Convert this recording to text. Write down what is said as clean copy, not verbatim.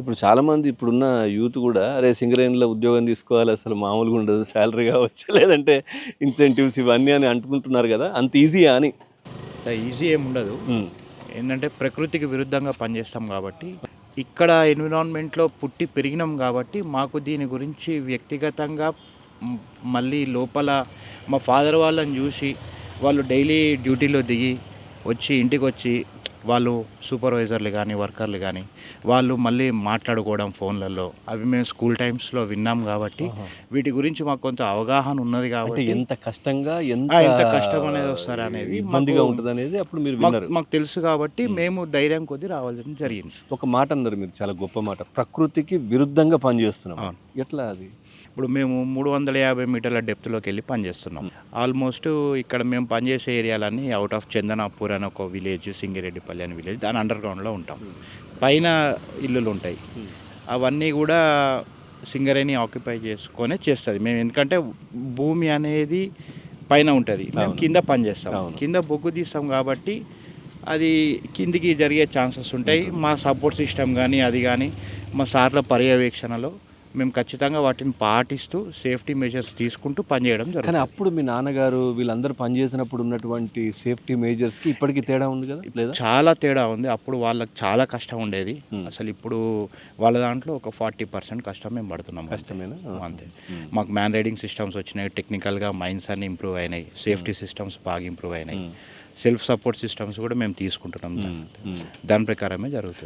ఇప్పుడు చాలామంది ఇప్పుడున్న యూత్ కూడా అరే సింగరేణిలో ఉద్యోగం తీసుకోవాలి, అసలు మామూలుగా ఉండదు, శాలరీ కావచ్చు, లేదంటే ఇన్సెంటివ్స్ ఇవన్నీ అని అంటుకుంటున్నారు కదా, అంత ఈజీయా అని? అంత ఈజీ ఏమి ఉండదు. ఉమ్, ఏంటంటే ప్రకృతికి విరుద్ధంగా పనిచేస్తాం కాబట్టి, ఇక్కడ ఎన్విరాన్మెంట్లో పుట్టి పెరిగినాం కాబట్టి మాకు దీని గురించి వ్యక్తిగతంగా మ్, మళ్ళీ లోపల మా ఫాదర్ వాళ్ళని చూసి వాళ్ళు డైలీ డ్యూటీలో దిగి వచ్చి ఇంటికి వచ్చి వాళ్ళు సూపర్వైజర్లు కానీ వర్కర్లు కానీ వాళ్ళు మళ్ళీ మాట్లాడుకోవడం ఫోన్లలో అవి మేము స్కూల్ టైమ్స్లో విన్నాం కాబట్టి వీటి గురించి మాకు కొంత అవగాహన ఉన్నది అంటే కాబట్టి ఎంత కష్టంగా ఎంత కష్టం అనేది వస్తారు అనేది ఇబ్బందిగా ఉంటుంది అనేది అప్పుడు మీరు విన్నారు. మాకు తెలుసు కాబట్టి మేము ధైర్యం కొద్దీ రావాల్సి జరిగింది. ఒక మాట అన్నారు మీరు, చాలా గొప్ప మాట, ప్రకృతికి విరుద్ధంగా పనిచేస్తున్నాం. అవును. ఎట్లా అది? ఇప్పుడు మేము 350 మీటర్ల డెప్త్లోకి వెళ్ళి పనిచేస్తున్నాం. ఆల్మోస్ట్ ఇక్కడ మేము పనిచేసే ఏరియాలన్నీ అవుట్ ఆఫ్ చందనాపూర్ అని ఒక విలేజ్, సింగిరెడ్డిపల్లి అని విలేజ్, దాని అండర్ గ్రౌండ్లో ఉంటాం. పైన ఇల్లులు ఉంటాయి, అవన్నీ కూడా సింగరేణి ఆక్యుపై చేసుకొని చేస్తుంది. మేము ఎందుకంటే భూమి అనేది పైన ఉంటుంది, మేము కింద పని చేస్తాం, కింద బొగ్గు తీస్తాం కాబట్టి అది కిందికి జరిగే ఛాన్సెస్ ఉంటాయి. మా సపోర్ట్ సిస్టమ్ కానీ అది కానీ మా సార్ల పర్యవేక్షణలో మేము ఖచ్చితంగా వాటిని పాటిస్తూ సేఫ్టీ మెజర్స్ తీసుకుంటూ పనిచేయడం కానీ జరుగుతుంది. అప్పుడు మీ నాన్నగారు వీళ్ళందరూ పనిచేసినప్పుడు ఉన్నటువంటి సేఫ్టీ మేజర్స్కి ఇప్పటికీ తేడా ఉంది కదా, లేదా? చాలా తేడా ఉంది. అప్పుడు వాళ్ళకి చాలా కష్టం ఉండేది. అసలు ఇప్పుడు వాళ్ళ దాంట్లో ఒక 40% కష్టం మేము పడుతున్నాం. కష్టమేనా? అంతే. మాకు మ్యాన్ రైడింగ్ సిస్టమ్స్ వచ్చినాయి, టెక్నికల్గా మైండ్స్ అన్ని ఇంప్రూవ్ అయినాయి, సేఫ్టీ సిస్టమ్స్ బాగా ఇంప్రూవ్ అయినాయి, సెల్ఫ్ సపోర్ట్ సిస్టమ్స్ కూడా మేము తీసుకుంటున్నాం. దాని ప్రకారమే జరుగుతుంది.